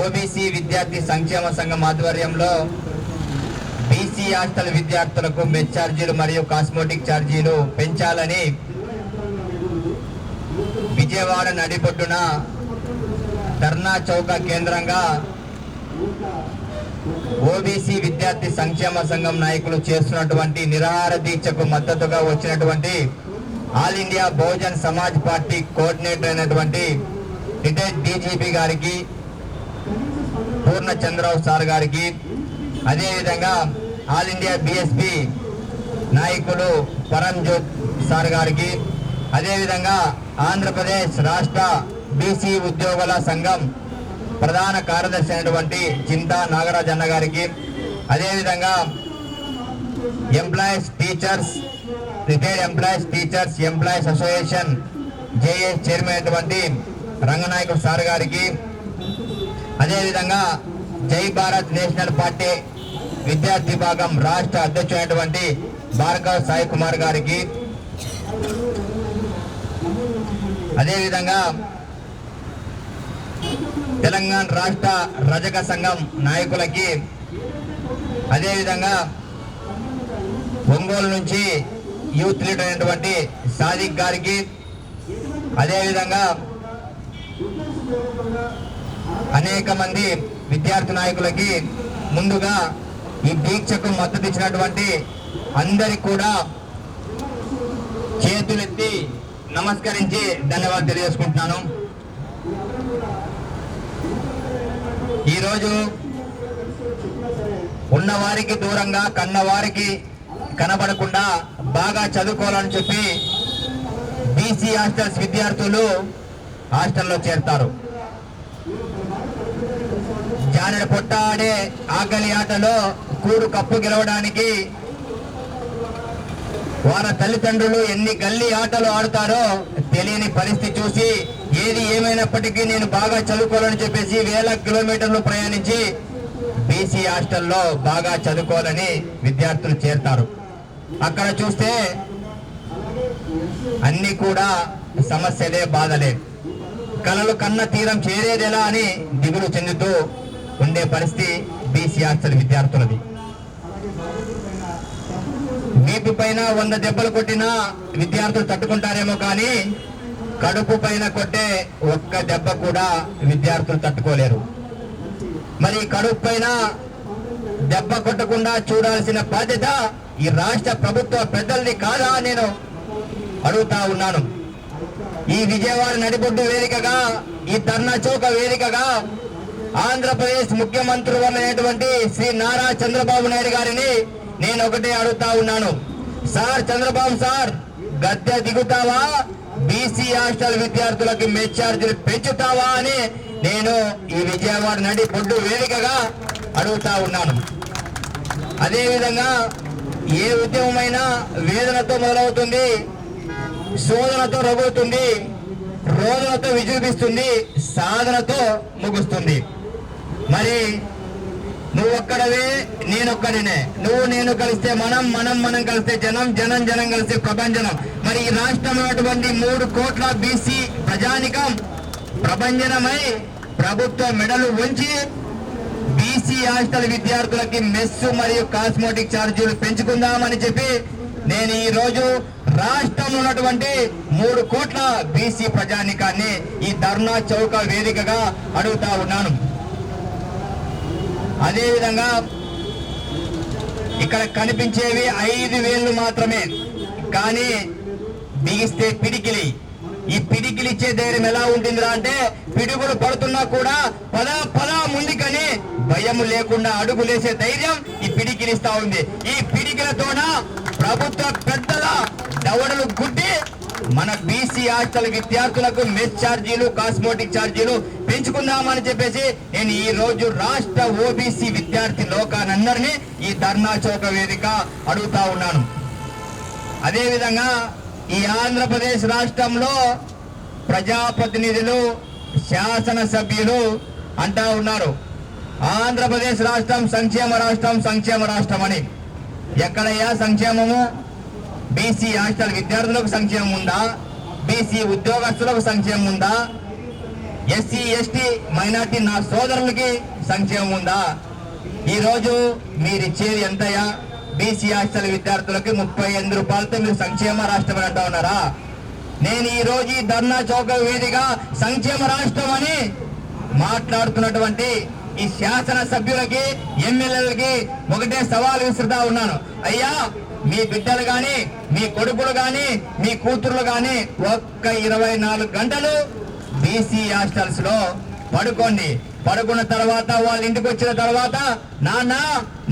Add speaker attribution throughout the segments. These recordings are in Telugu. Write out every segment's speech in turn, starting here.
Speaker 1: ఓబీసీ విద్యార్థి సంక్షేమ సంఘం ఆధ్వర్యంలో బీసీ హాస్టల్ విద్యార్థులకు మెస్ ఛార్జీలు మరియు కాస్మోటిక్ ఛార్జీలు పెంచాలని విజయవాడ నడిబొడ్డున ధర్నా చౌక కేంద్రంగా ఓబీసీ విద్యార్థి సంక్షేమ సంఘం నాయకులు చేస్తున్నటువంటి నిరాహార దీక్షకు మద్దతుగా వచ్చినటువంటి all India Bahujan Samaj party coordinator అయినటువంటి రిటైర్డ్ డీజీపీ గారికి, పూర్ణచంద్రరావు సార్ గారికి, అదేవిధంగా ఆల్ ఇండియా బీఎస్పీ నాయకులు పరంజ్యోత్ సార్ గారికి, అదేవిధంగా ఆంధ్రప్రదేశ్ రాష్ట్ర బీసీ ఉద్యోగుల సంఘం ప్రధాన కార్యదర్శి అయినటువంటి చింతా నాగరాజ్ అన్న గారికి, అదేవిధంగా employees teachers retired employees association JAS chairman అయినటువంటి రంగనాయకుడు సార్ గారికి, అదేవిధంగా జై భారత్ నేషనల్ పార్టీ విద్యార్థి విభాగం రాష్ట్ర అధ్యక్షుడైనటువంటి భార్గవ్ సాయి కుమార్ గారికి, అదేవిధంగా తెలంగాణ రాష్ట్ర రజక సంఘం నాయకులకి, అదేవిధంగా ఒంగోలు నుంచి యూత్ లీడర్ అయినటువంటి సాదిక్ గారికి, అదేవిధంగా అనేక మంది విద్యార్థి నాయకులకి ముందుగా ఈ దీక్షకు మద్దతు ఇచ్చినటువంటి అందరికి కూడా చేతులెత్తి నమస్కరించి ధన్యవాదాలు తెలియజేసుకుంటున్నాను. ఈరోజు ఉన్నవారికి దూరంగా కన్నవారికి కనబడకుండా బాగా చదువుకోవాలని చెప్పి బీసీ హాస్టల్స్ విద్యార్థులు హాస్టల్లో చేరుతారు. జానెడ పొట్ట ఆడే ఆకలి ఆటలో కూడు కప్పు గెలవడానికి వారి తల్లిదండ్రులు ఎన్ని గల్లీ ఆటలు ఆడుతారో తెలియని పరిస్థితి చూసి ఏది ఏమైనప్పటికీ నేను బాగా చదువుకోవాలని చెప్పేసి వేల కిలోమీటర్లు ప్రయాణించి బీసీ హాస్టల్లో బాగా చదువుకోవాలని విద్యార్థులు చేరుతారు. అక్కడ చూస్తే అన్ని కూడా సమస్యలే, బాధలే. కలలు కన్న తీరం చేరేదెలా అని దిగులు చెందుతూ ఉండే పరిస్థితి బీసీ హాస్టల్ విద్యార్థులది. వీపు పైన 100 దెబ్బలు కొట్టినా విద్యార్థులు తట్టుకుంటారేమో కానీ కడుపు పైన కొట్టే ఒక్క దెబ్బ కూడా విద్యార్థులు తట్టుకోలేరు. మరి కడుపు పైన దెబ్బ కొట్టకుండా చూడాల్సిన బాధ్యత ఈ రాష్ట్ర ప్రభుత్వ పెద్దల్ని కాదా నేను అడుగుతా ఉన్నాను. ఈ విజయవాడ నడిబొడ్డు వేదికగా, ఈ ధర్నా చౌక వేదికగా ఆంధ్రప్రదేశ్ ముఖ్యమంత్రి అయినటువంటి శ్రీ నారా చంద్రబాబు నాయుడు గారిని నేను ఒకటే అడుగుతా ఉన్నాను. సార్ చంద్రబాబు సార్, గద్దె దిగుతావా? బీసీ హాస్టల్ విద్యార్థులకి మెస్ ఛార్జీలు పెంచుతావా అని నేను ఈ విజయవాడ నడిబొడ్డు వేదికగా అడుగుతా ఉన్నాను. అదేవిధంగా ఏ ఉద్యమమైనా వేదనతో మొదలవుతుంది, శోధనతో రగులుతుంది, రోదనతో విజృంభిస్తుంది, సాధనతో ముగుస్తుంది. మరి నువ్వు ఒక్కడవే నేనొక్కడినే, నువ్వు నేను కలిస్తే మనం కలిస్తే జనం కలిస్తే ప్రభంజనం. మరి ఈ రాష్ట్రంలో 3 కోట్ల బీసీ ప్రజానికం ప్రభంజనమై ప్రభుత్వ మెడలు ఉంచి బీసీ హాస్టల్ విద్యార్థులకి మెస్సు మరియు కాస్మోటిక్ ఛార్జీలు పెంచుకుందామని చెప్పి నేను ఈ రోజు రాష్ట్రంలో ఉన్నటువంటి 3 కోట్ల బీసీ ప్రజానికాన్ని ఈ ధర్నా చౌక వేదికగా అడుగుతా ఉన్నాను. అదేవిధంగా ఇక్కడ కనిపించేవి 5 వేళ్లు మాత్రమే, కానీ బిగిస్తే పిడికిలి. ఈ పిడికిలి ఇచ్చే ధైర్యం ఎలా ఉంటుందిరా అంటే, పిడుగులు పడుతున్నా కూడా పద ముందుకని భయం లేకుండా అడుగులేసే ధైర్యం ఈ పిడికిలిస్తా ఉంది. ఈ పిడికిలతోన ప్రభుత్వ పెద్దల దవడలు గుడ్డి మన బీసీ హాస్టల్ విద్యార్థులకు మెస్ ఛార్జీలు, కాస్మోటిక్ ఛార్జీలు పెంచుకుందామని చెప్పేసి నేను ఈ రోజు రాష్ట్ర ఓబీసీ విద్యార్థి లోకానందరినీ ఈ ధర్నా చౌక వేదిక అడుగుతా ఉన్నాను. అదేవిధంగా ఈ ఆంధ్రప్రదేశ్ రాష్ట్రంలో ప్రజాప్రతినిధులు, శాసనసభ్యులు అంటా ఉన్నారు, ఆంధ్రప్రదేశ్ రాష్ట్రం సంక్షేమ రాష్ట్రం అని. ఎక్కడయ్యా సంక్షేమము? బీసీ హాస్టల్ విద్యార్థులకు సంక్షేమం ఉందా? బీసీ ఉద్యోగస్తులకు సంక్షేమం ఉందా? ఎస్సీ ఎస్టీ మైనార్టీ నా సోదరులకి సంక్షేమం ఉందా? ఈరోజు మీరిచ్చేది ఎంతయా? బీసీ హాస్టల్ విద్యార్థులకి 38 రూపాయలతో మీరు సంక్షేమ రాష్ట్రం అని అంటా ఉన్నారా? నేను ఈ రోజు ఈ ధర్నా చౌక వేదిగా సంక్షేమ రాష్ట్రం అని మాట్లాడుతున్నటువంటి ఈ శాసన సభ్యులకి ఎమ్మెల్యేలకి ఒకటే సవాల్ విసురుతా ఉన్నాను. అయ్యా, మీ బిడ్డలు గాని, మీ కొడుకులు గాని, మీ కూతుర్లు గాని ఒక్క 24 గంటలు బీసీ హాస్టల్స్ లో పడుకోండి. పడుకున్న తర్వాత వాళ్ళ ఇంటికి వచ్చిన తర్వాత, నాన్న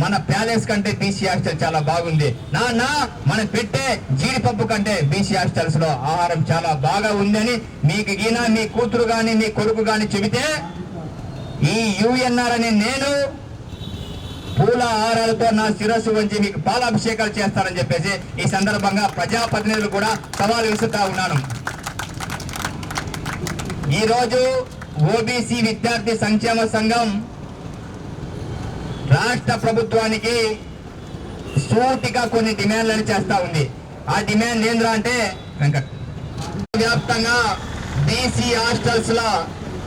Speaker 1: మన ప్యాలెస్ కంటే బీసీ హాస్టల్ చాలా బాగుంది, నాన్న మనం పెట్టే జీడిపప్పు కంటే బీసీ హాస్టల్స్ లో ఆహారం చాలా బాగా ఉందని మీకు ఈయన మీ కూతురు గాని మీ కొడుకు గాని చెబితే, ఈ యుఎన్ఆర్ అనే నేను పూల ఆహారాలతో నా శిరస్సు వంచి మీకు పాలాభిషేకాలు చేస్తానని చెప్పేసి ఈ సందర్భంగా ప్రజాప్రతినిధులు కూడా సవాలు విసురుతా ఉన్నాను. ఈరోజు ఓబీసీ విద్యార్థి సంక్షేమ సంఘం రాష్ట్ర ప్రభుత్వానికి సూటిగా కొన్ని డిమాండ్లను చేస్తా ఉంది. ఆ డిమాండ్ ఏంద్రా అంటే, వ్యాప్తంగా బీసీ హాస్టల్స్ లో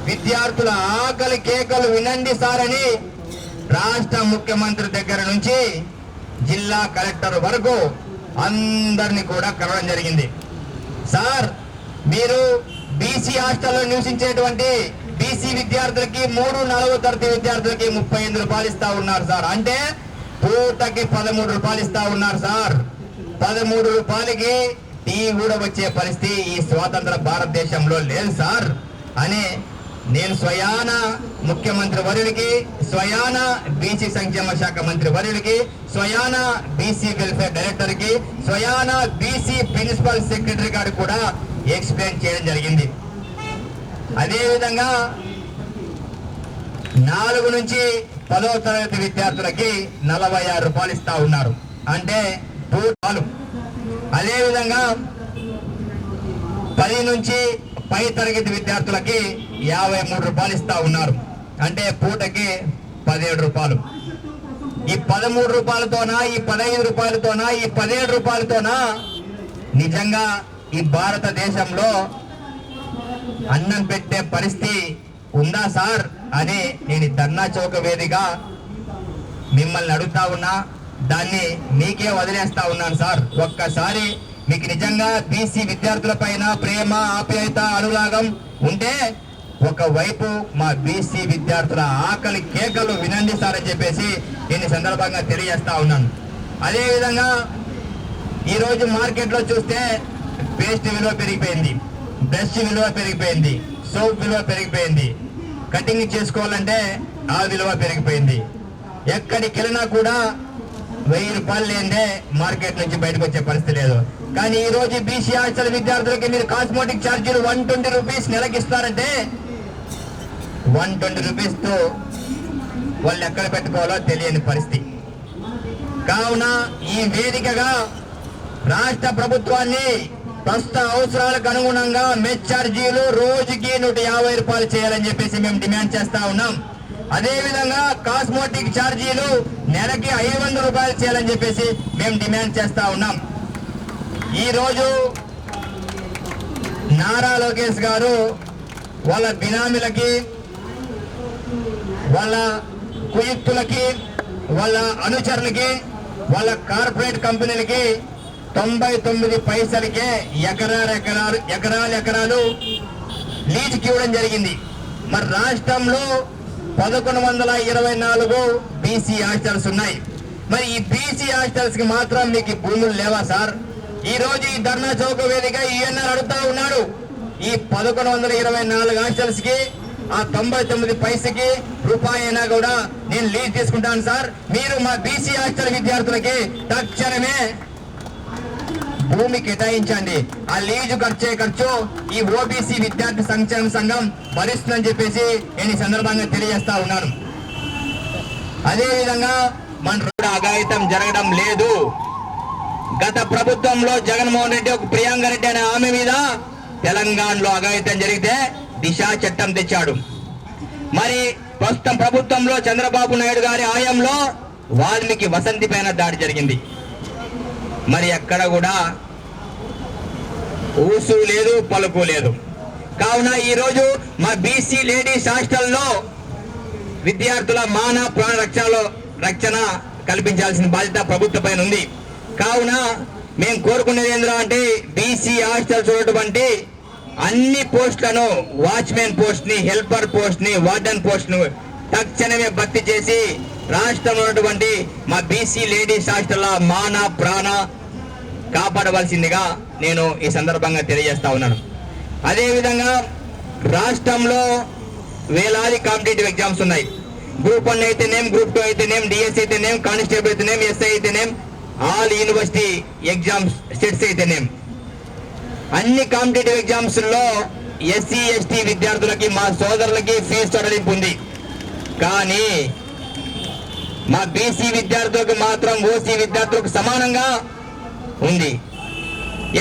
Speaker 1: విద్యార్థుల ఆకలి కేకలు వినండి సార్ అని రాష్ట్ర ముఖ్యమంత్రి దగ్గర నుంచి జిల్లా కలెక్టర్ వరకు అందరినీ కూడా కలవడం జరిగింది. సార్, మీరు బీసీ హాస్టల్లో నివసించేటువంటి బీసీ విద్యార్థులకి 3-4వ తరగతి విద్యార్థులకి 38 రూపాయలు ఇస్తా ఉన్నారు సార్. అంటే పూటకి 13 రూపాయలు ఇస్తా ఉన్నారు సార్. 13 రూపాయలకి టీ కూడా వచ్చే పరిస్థితి ఈ స్వాతంత్ర భారతదేశంలో లేదు సార్ అని నేను స్వయాన ముఖ్యమంత్రి వర్యుడికి, స్వయాన బీసీ సంక్షేమ శాఖ మంత్రి వర్యుడికి, స్వయాన బీసీ వెల్ఫేర్ డైరెక్టర్ కి, స్వయాన బీసీ ప్రిన్సిపల్ సెక్రటరీ గారికి కూడా ఎక్స్ప్లెయిన్ చేయడం జరిగింది. అదేవిధంగా 4 నుంచి 10వ తరగతి విద్యార్థులకి 46 రూపాయలు ఇస్తా ఉన్నారు. అంటే 2 రూపాయలు. అదేవిధంగా 10 నుంచి పై తరగతి విద్యార్థులకి 53 రూపాయలు ఇస్తా ఉన్నారు. అంటే పూటకి 17 రూపాయలు. ఈ 13 రూపాయలతోనా, ఈ 15 రూపాయలతోనా, ఈ 17 రూపాయలతోనా నిజంగా ఈ భారతదేశంలో అన్నం పెట్టే పరిస్థితి ఉందా సార్ అని నేను ధర్నా చౌక వేదిగా మిమ్మల్ని అడుగుతా ఉన్నా. దాన్ని మీకే వదిలేస్తా ఉన్నాను సార్. ఒక్కసారి మీకు నిజంగా బీసీ విద్యార్థుల పైన ప్రేమ, ఆప్యాయత, అనురాగం ఉంటే ఒకవైపు మా బీసీ విద్యార్థుల ఆకలి కేకలు వినండి సార్ అని చెప్పేసి నేను సందర్భంగా తెలియజేస్తా ఉన్నాను. అదేవిధంగా ఈరోజు మార్కెట్లో చూస్తే పేస్ట్ విలువ పెరిగిపోయింది, బ్రష్ విలువ పెరిగిపోయింది, సోప్ విలువ పెరిగిపోయింది, కటింగ్ చేసుకోవాలంటే ఆ విలువ పెరిగిపోయింది. ఎక్కడికి వెళ్ళినా కూడా 1000 రూపాయలు లేదే మార్కెట్ నుంచి బయటకు వచ్చే పరిస్థితి లేదు. కానీ ఈ రోజు బీసీ హాస్టల్ విద్యార్థులకి మీరు కాస్మోటిక్ ఛార్జీలు 120 రూపీస్ నెలకి ఇస్తారంటే 120 రూపీస్ తో వాళ్ళు ఎక్కడ పెట్టుకోవాలో తెలియని పరిస్థితి. కావున ఈ వేదికగా రాష్ట్ర ప్రభుత్వాన్ని ప్రస్తుత అవసరాలకు అనుగుణంగా మెస్ ఛార్జీలు రోజుకి 150 రూపాయలు చేయాలని చెప్పేసి మేము డిమాండ్ చేస్తా ఉన్నాం. అదేవిధంగా కాస్మోటిక్ ఛార్జీలు నెలకి 500 రూపాయలు చేయాలని చెప్పేసి మేము డిమాండ్ చేస్తా ఉన్నాం. ఈరోజు నారా లోకేష్ గారు వాళ్ళ బినామీలకి, వాళ్ళ కుయుక్తులకి, వాళ్ళ అనుచరులకి, వాళ్ళ కార్పొరేట్ కంపెనీలకి 99 పైసలకే ఎకరాలు లీజుకి ఇవ్వడం జరిగింది. మరి రాష్ట్రంలో 1124 బీసీ హాస్టల్స్ ఉన్నాయి. మరి ఈ బీసీ హాస్టల్స్ కి మాత్రం మీకు భూములు లేవా సార్? ఈ రోజు ఈ ధర్నా చౌక వేదిక ఈఎన్ఆర్ అడుగుతా ఉన్నాడు. ఈ 1124 హాస్టల్స్ కి ఆ 99 పైసకి రూపాయి అయినా కూడా నేను లీజ్ తీసుకుంటాను సార్. మీరు మా బీసీ హాస్టల్ విద్యార్థులకి తక్షణమే భూమి కేటాయించండి. ఆ లీజు ఖర్చు ఈ ఓబీసీ విద్యార్థి సంక్షేమ సంఘం భరిస్తుందని చెప్పేసి నేను ఈ సందర్భంగా తెలియజేస్తా ఉన్నాను. అదేవిధంగా మన అఘాయితం జరగడం లేదు. గత ప్రభుత్వంలో జగన్మోహన్ రెడ్డి, ఒక ప్రియాంక రెడ్డి అనే ఆమె మీద తెలంగాణలో అఘాయితం జరిగితే దిశా చట్టం తెచ్చాడు. మరి ప్రస్తుతం ప్రభుత్వంలో చంద్రబాబు నాయుడు గారి హయాంలో వాల్మీకి వసంతి పైన దాడి జరిగింది. మరి ఎక్కడ కూడా ఊసు లేదు, పలుకు లేదు. కావున ఈ రోజు మా బీసీ లేడీస్ హాస్టల్లో విద్యార్థుల మాన ప్రాణ రక్షణ కల్పించాల్సిన బాధ్యత ప్రభుత్వం పైన ఉంది. కావున మేము కోరుకునేది ఏంద్రా అంటే బీసీ హాస్టల్స్ ఉన్నటువంటి అన్ని పోస్టులను వాచ్మెన్ పోస్ట్ ని, హెల్పర్ పోస్ట్ ని, వార్డెన్ పోస్ట్ ను తక్షణమే భర్తీ చేసి రాష్ట్రంలో ఉన్నటువంటి మా బీసీ లేడీస్ హాస్టల్ల మాన ప్రాణ కాపాడవలసిందిగా నేను ఈ సందర్భంగా తెలియజేస్తా ఉన్నాను. అదేవిధంగా రాష్ట్రంలో వేలాది కాంపిటేటివ్ ఎగ్జామ్స్ ఉన్నాయి. గ్రూప్ 1 అయితేనేం, గ్రూప్ 2 అయితేనేం, డిఎస్ అయితేనేం, కానిస్టేబుల్ అయితేనేం, ఎస్ఐ అయితేనేం, ఆల్ యూనివర్సిటీ ఎగ్జామ్స్ సెట్స్ అయితేనేం, అన్ని కాంపిటేటివ్ ఎగ్జామ్స్ లో ఎస్సీ ఎస్టీ విద్యార్థులకి, మా సోదరులకి ఫీజు సడలింపు ఉంది. కానీ మా బీసీ విద్యార్థులకు మాత్రం ఓసీ విద్యార్థులకు సమానంగా ఉంది.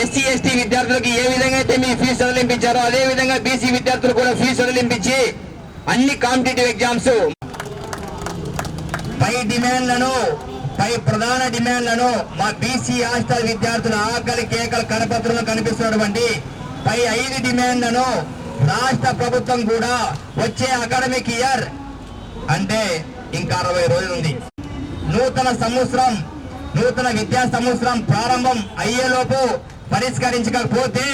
Speaker 1: ఎస్సీ ఎస్టీ విద్యార్థులకు ఏ విధంగా అయితే మీ ఫీజు సడలింపించారో అదే విధంగా బీసీ విద్యార్థులు కూడా ఫీజు సడలింపించి అన్ని కాంపిటేటివ్ ఎగ్జామ్స్ పై ప్రధాన డిమాండ్లను మా బీసీ హాస్టల్ విద్యార్థుల ఆకలి కేకల కరపత్రంలో కనిపిస్తున్నటువంటి పై 5 డిమాండ్లను రాష్ట్ర ప్రభుత్వం కూడా వచ్చే అకాడమిక్ ఇయర్ అంటే ఇంకా 60 రోజులు ఉంది. నూతన విద్యా సంవత్సరం ప్రారంభం అయ్యేలోపు పరిష్కరించకపోతే,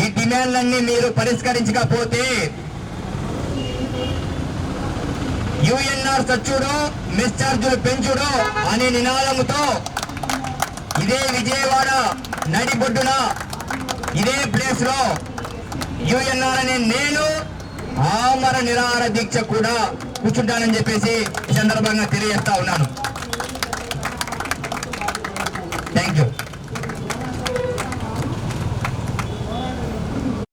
Speaker 1: ఈ డిమాండ్లన్నీ మీరు పరిష్కరించకపోతే యుఎన్ఆర్ సచ్చుడు, మెస్ ఛార్జీలు పెంచుడు అనే నినాదంతో ఇదే విజయవాడ నడిబొడ్డున ఇదే ప్లేస్ లో యుఎన్ఆర్ అనే నేను ఆమర నిరాహార దీక్ష కూడా కూర్చుంటానని చెప్పేసి ఈ సందర్భంగా తెలియజేస్తా ఉన్నాను.